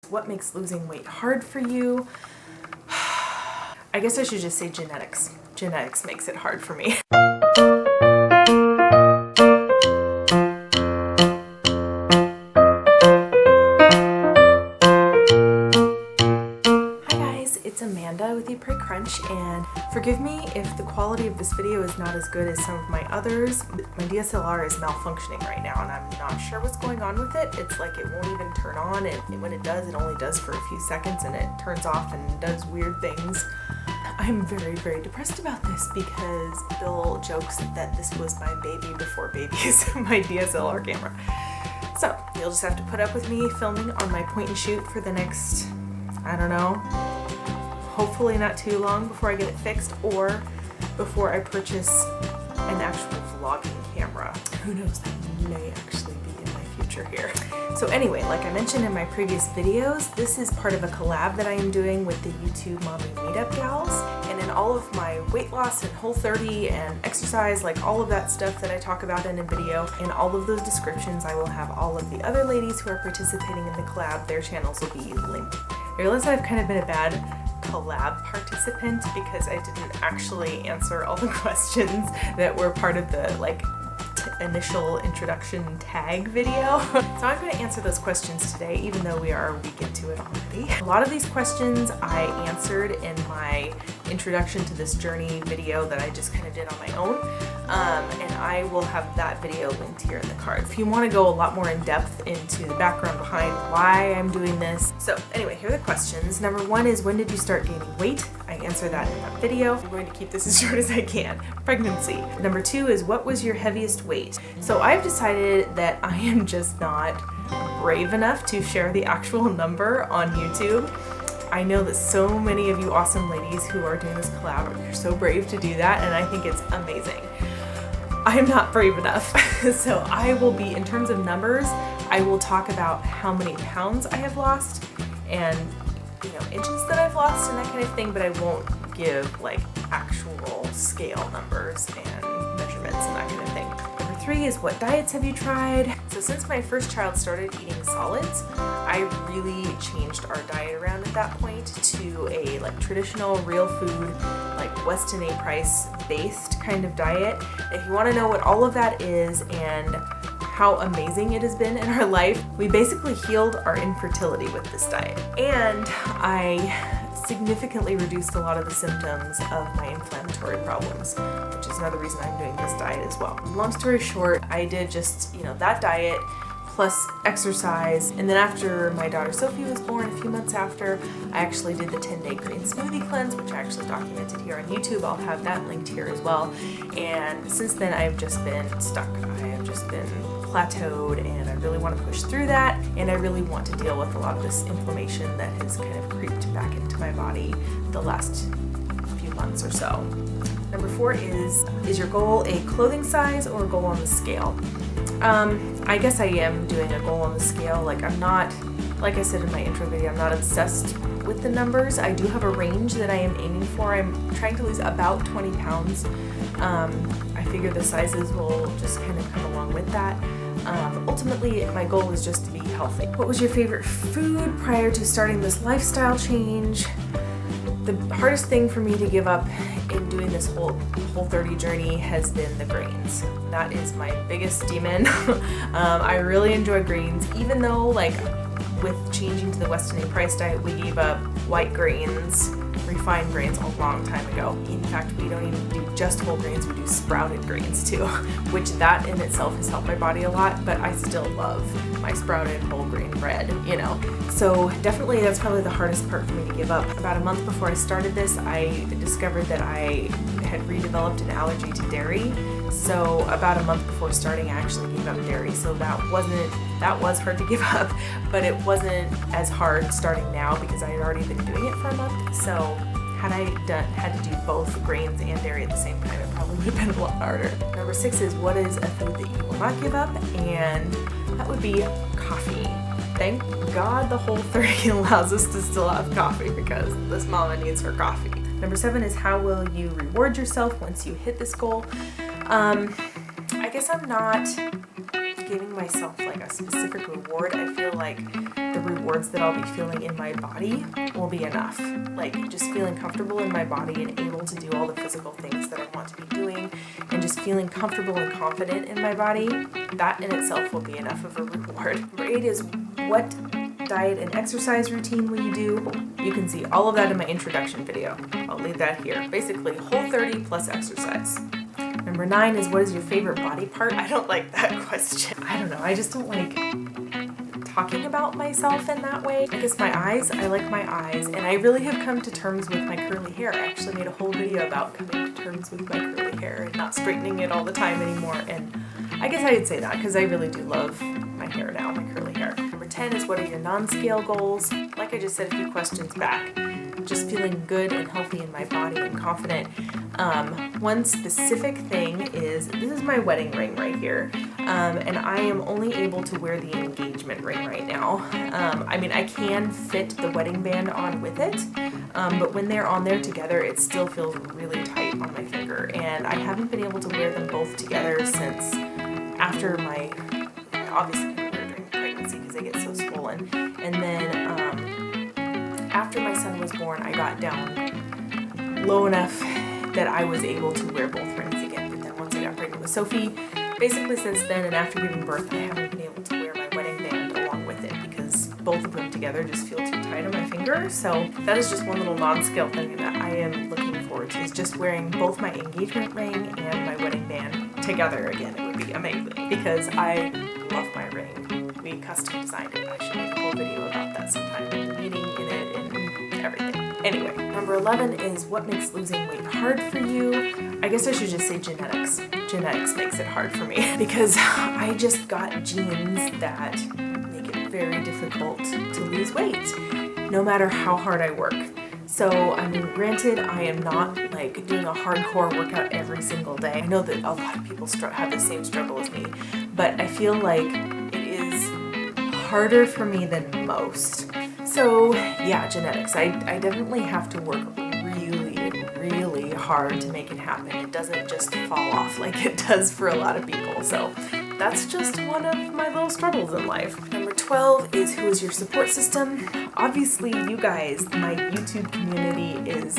What makes losing weight hard for you? I guess I should just say genetics. Genetics makes it hard for me. With Eat, Crunch, and forgive me if the quality of this video is not as good as some of my others. My DSLR is malfunctioning right now and I'm not sure what's going on with it. It's like it won't even turn on, and when it does, it only does for a few seconds and it turns off and does weird things. I'm very, very depressed about this because Bill jokes that this was my baby before babies, my DSLR camera. So you'll just have to put up with me filming on my point and shoot for the next, I don't know, hopefully not too long before I get it fixed or before I purchase an actual vlogging camera. Who knows, that may actually be in my future here. So anyway, like I mentioned in my previous videos, this is part of a collab that I am doing with the YouTube Mommy Meetup Gals. And in all of my weight loss and Whole30 and exercise, like all of that stuff that I talk about in a video, in all of those descriptions, I will have all of the other ladies who are participating in the collab. Their channels will be linked. I realize that I've kind of been a bad collab participant because I didn't actually answer all the questions that were part of the initial introduction tag video. So I'm going to answer those questions today, even though we are a week into it already. A lot of these questions I answered in my introduction to this journey video that I just kind of did on my own. And I will have that video linked here in the card. If you want to go a lot more in depth into the background behind why I'm doing this. So anyway, here are the questions. Number one is, when did you start gaining weight? I answer that in that video. I'm going to keep this as short as I can. Pregnancy. Number two is, what was your heaviest weight? So I've decided that I am just not brave enough to share the actual number on YouTube. I know that so many of you awesome ladies who are doing this collab, you're so brave to do that, and I think it's amazing. I'm not brave enough. So I will be, in terms of numbers, I will talk about how many pounds I have lost and, you know, inches that I've lost and that kind of thing, but I won't give like actual scale numbers and measurements and that kind of thing. Number three is, what diets have you tried? So since my first child started eating solids, I really changed our diet around at that point to a traditional real food, Weston A. Price based kind of diet. If you want to know what all of that is and how amazing it has been in our life, we basically healed our infertility with this diet. And I significantly reduced a lot of the symptoms of my inflammatory problems, which is another reason I'm doing this diet as well. Long story short, I did just, that diet plus exercise, and then after my daughter Sophie was born, a few months after, I actually did the 10-day green smoothie cleanse, which I actually documented here on YouTube. I'll have that linked here as well. And since then, I've just been stuck. I have just been plateaued, and I really want to push through that, and I really want to deal with a lot of this inflammation that has kind of creeped back into my body the last few months or so. Number four is your goal a clothing size or a goal on the scale? I guess I am doing a goal on the scale. I'm not, like I said in my intro video, I'm not obsessed with the numbers. I do have a range that I am aiming for. I'm trying to lose about 20 pounds. I figure the sizes will just kind of come along with that. Ultimately, my goal is just to be healthy. What was your favorite food prior to starting this lifestyle change? The hardest thing for me to give up in doing this Whole30 journey has been the grains. That is my biggest demon. I really enjoy grains, even though with changing to the Weston A. Price diet, we gave up white grains, refined grains a long time ago. In fact, we don't even do just whole grains, we do sprouted grains too, which that in itself has helped my body a lot, but I still love my sprouted whole grain bread, So definitely that's probably the hardest part for me to give up. About a month before I started this, I discovered that I had redeveloped an allergy to dairy. So about a month before starting, I actually gave up dairy. So that was hard to give up, but it wasn't as hard starting now because I had already been doing it for a month. So had I had to do both grains and dairy at the same time, it probably would have been a lot harder. Number six is, what is a food that you will not give up? And that would be coffee. Thank God the Whole30 allows us to still have coffee because this mama needs her coffee. Number seven is, how will you reward yourself once you hit this goal? I guess I'm not giving myself a specific reward. I feel like the rewards that I'll be feeling in my body will be enough. Like just feeling comfortable in my body and able to do all the physical things that I want to be doing, and just feeling comfortable and confident in my body, that in itself will be enough of a reward. Number 8 is what diet and exercise routine will you do? You can see all of that in my introduction video. I'll leave that here. Basically, Whole30 plus exercise. Number 9 is what is your favorite body part? I don't like that question. I don't know. I just don't like talking about myself in that way. I guess my eyes, I like my eyes, and I really have come to terms with my curly hair. I actually made a whole video about coming to terms with my curly hair and not straightening it all the time anymore, and I guess I would say that because I really do love my hair now, my curly hair. Number 10 is what are your non-scale goals? Like I just said a few questions back, just feeling good and healthy in my body and confident. One specific thing is, this is my wedding ring right here, and I am only able to wear the engagement ring right now. I mean, I can fit the wedding band on with it, but when they're on there together, it still feels really tight on my finger, and I haven't been able to wear them both together since after my, obviously I couldn't wear during pregnancy because they get so swollen, and then after my son was born, I got down low enough that I was able to wear both rings again. But then once I got pregnant with Sophie, basically since then and after giving birth, I haven't been able to wear my wedding band along with it because both of them together just feel too tight on my finger. So that is just one little non-scale thing that I am looking forward to, is just wearing both my engagement ring and my wedding band together again. It would be amazing because I love my ring. We custom designed it. I should make a whole video about that sometime, the meaning in it and everything. Anyway, number 11 is what makes losing weight hard for you? I guess I should just say genetics. Genetics makes it hard for me because I just got genes that make it very difficult to lose weight, no matter how hard I work. So, I mean, granted, I am not like doing a hardcore workout every single day. I know that a lot of people have the same struggle as me, but I feel like it is harder for me than most. So yeah, genetics. I definitely have to work really hard to make it happen. It doesn't just fall off like it does for a lot of people. So that's just one of my little struggles in life. Number 12 is who is your support system? Obviously, you guys, my YouTube community is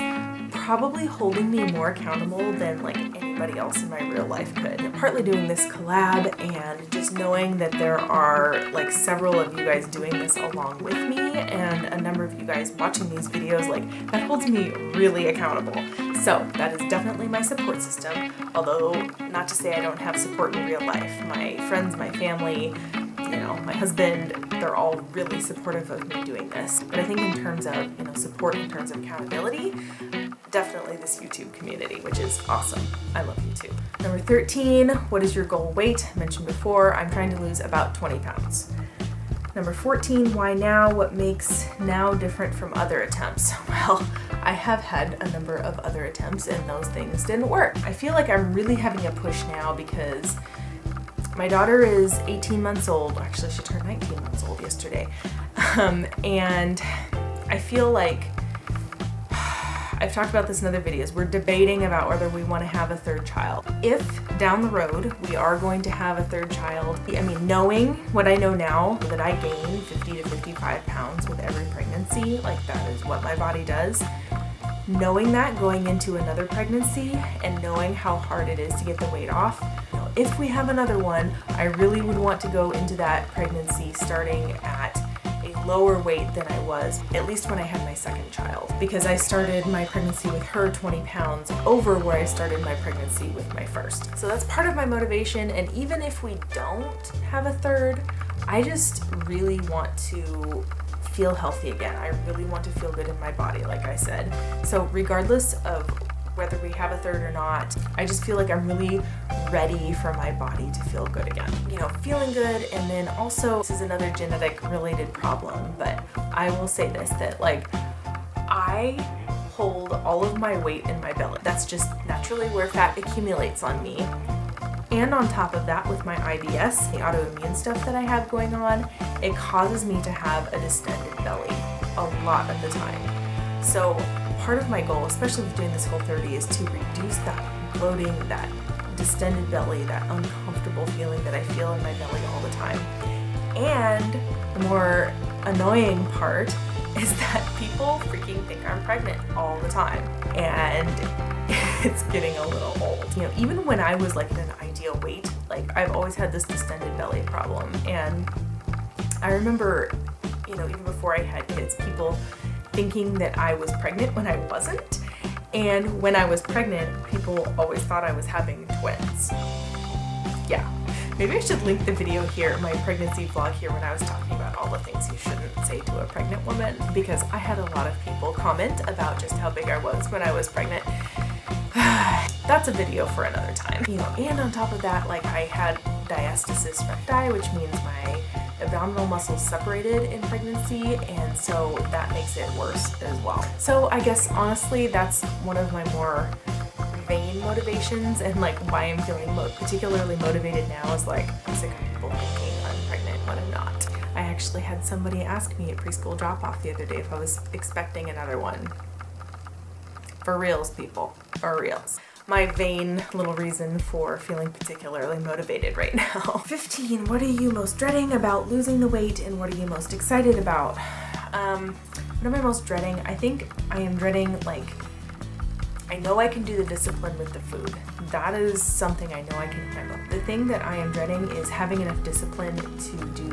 probably holding me more accountable than like anybody else in my real life could. And partly doing this collab and just knowing that there are like several of you guys doing this along with me and a number of you guys watching these videos, like that holds me really accountable. So that is definitely my support system, although not to say I don't have support in real life. My friends, my family, you know, my husband, they're all really supportive of me doing this. But I think in terms of, you know, support in terms of accountability, definitely this YouTube community, which is awesome. I love YouTube. Number 13, what is your goal weight? I mentioned before, I'm trying to lose about 20 pounds. Number 14, why now? What makes now different from other attempts? Well, I have had a number of other attempts and those things didn't work. I feel like I'm really having a push now because my daughter is 18 months old. Actually, she turned 19 months old yesterday. And I feel like I've talked about this in other videos. We're debating about whether we want to have a third child. If down the road we are going to have a third child, I mean, knowing what I know now, that I gain 50 to 55 pounds with every pregnancy, like that is what my body does. Knowing that going into another pregnancy and knowing how hard it is to get the weight off, if we have another one, I really would want to go into that pregnancy starting at a lower weight than I was, at least when I had my second child, because I started my pregnancy with her 20 pounds over where I started my pregnancy with my first. So that's part of my motivation, and even if we don't have a third, I just really want to feel healthy again. I really want to feel good in my body, like I said. So regardless of whether we have a third or not, I just feel like I'm really ready for my body to feel good again. You know, feeling good, and then also, this is another genetic related problem, but I will say this, that like, I hold all of my weight in my belly. That's just naturally where fat accumulates on me. And on top of that, with my IBS, the autoimmune stuff that I have going on, it causes me to have a distended belly a lot of the time. So part of my goal, especially with doing this Whole30, is to reduce that bloating, that distended belly, that uncomfortable feeling that I feel in my belly all the time. And the more annoying part is that people freaking think I'm pregnant all the time, and it's getting a little old. You know, even when I was like in an ideal weight, like I've always had this distended belly problem, and I remember, you know, even before I had kids, people thinking that I was pregnant when I wasn't, and when I was pregnant, people always thought I was having twins. Yeah. Maybe I should link the video here, my pregnancy vlog here, when I was talking about all the things you shouldn't say to a pregnant woman, because I had a lot of people comment about just how big I was when I was pregnant. That's a video for another time. You know, and on top of that, like I had diastasis recti, which means my abdominal muscles separated in pregnancy, and so that makes it worse as well. So I guess honestly, that's one of my more vain motivations, and like why I'm feeling particularly motivated now is like I'm sick of people thinking I'm pregnant when I'm not. I actually had somebody ask me at preschool drop-off the other day if I was expecting another one. For reals, people, for reals. My vain little reason for feeling particularly motivated right now. 15, what are you most dreading about losing the weight, and what are you most excited about? What am I most dreading? I think I am dreading, like, I know I can do the discipline with the food. That is something I know I can handle. The thing that I am dreading is having enough discipline to do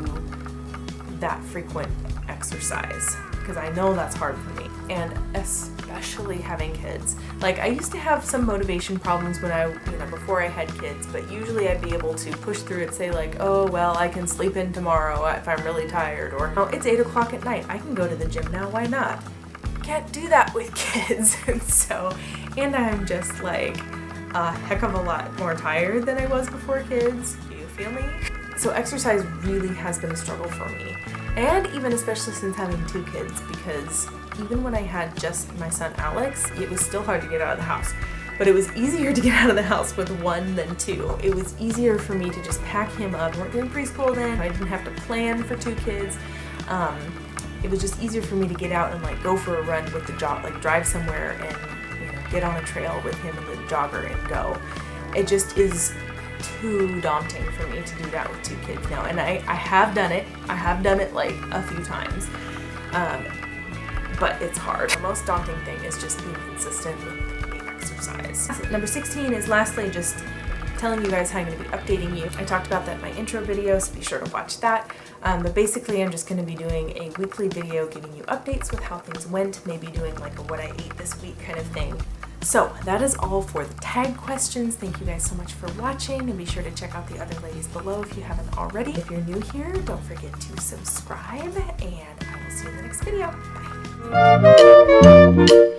that frequent exercise, because I know that's hard for me, and especially having kids. Like I used to have some motivation problems when before I had kids, but usually I'd be able to push through it, say like, oh well, I can sleep in tomorrow if I'm really tired, or oh, it's 8 o'clock at night, I can go to the gym now, why not? Can't do that with kids. And I'm just like a heck of a lot more tired than I was before kids. Do you feel me? So exercise really has been a struggle for me, and even especially since having 2 kids, because even when I had just my son Alex, it was still hard to get out of the house. But it was easier to get out of the house with 1 than 2. It was easier for me to just pack him up. We weren't doing preschool then. I didn't have to plan for 2 kids. It was just easier for me to get out and like go for a run with the like drive somewhere and get on a trail with him and the jogger and go. It just is too daunting for me to do that with 2 kids now, and I have done it. I have done it like a few times, but it's hard. The most daunting thing is just being consistent with the exercise. Number 16 is lastly just telling you guys how I'm going to be updating you. I talked about that in my intro video, so be sure to watch that. But basically I'm just going to be doing a weekly video giving you updates with how things went, maybe doing like a what I ate this week kind of thing. So that is all for the tag questions. Thank you guys so much for watching, and be sure to check out the other ladies below if you haven't already. If you're new here, don't forget to subscribe, and I will see you in the next video. Bye.